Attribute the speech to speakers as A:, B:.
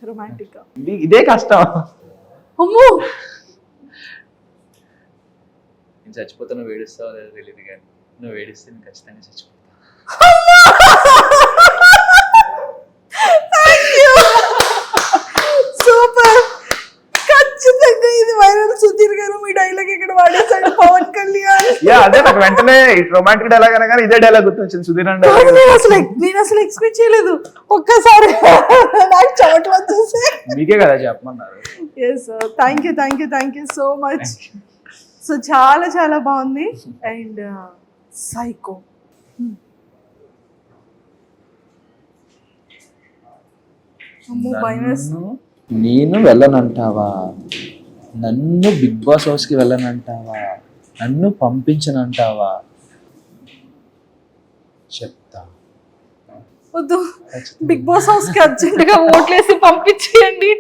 A: Romantic.
B: ఇదే కష్టం.
A: అమ్మో
C: నేను చచ్చిపోతే నువ్వు ఏడుస్తావో లేదో తెలియదు కానీ నువ్వు ఏడిస్తే నేను ఖచ్చితంగా చచ్చిపోతా.
A: సూపర్. ఖచ్చితంగా ఇది వైరల్. సుధీర్ గారు మీ డైలాగ్ ఇక్కడ వాడేసాడు పవన్ కళ్యాణ్.
B: అదే నాకు వెంటనే రొమాంటిక్ డైలాగ్ అనగానే ఇదే డైలాగ్ గుర్తొచ్చింది, సుధీర్ అంటే.
A: నేను అసలు ఎక్స్పెక్ట్ చేయలేదు. ఒక్కసారి నాకు చెమటలు వచ్చేసి.
B: మీకే కదా చెప్పమన్నారు.
A: Yes thank you so much. So చాలా చాలా బాగుంది. అండ్ సైకో
C: నేను వెళ్ళనంటావా? నన్ను బిగ్ బాస్ హౌస్కి వెళ్ళనంటావా? నన్ను పంపించనంటావా? చెప్తా.
A: వద్దు, బిగ్ బాస్ హౌస్ కి అర్జెంట్ గా ఓట్లేసి పంపించేయండి.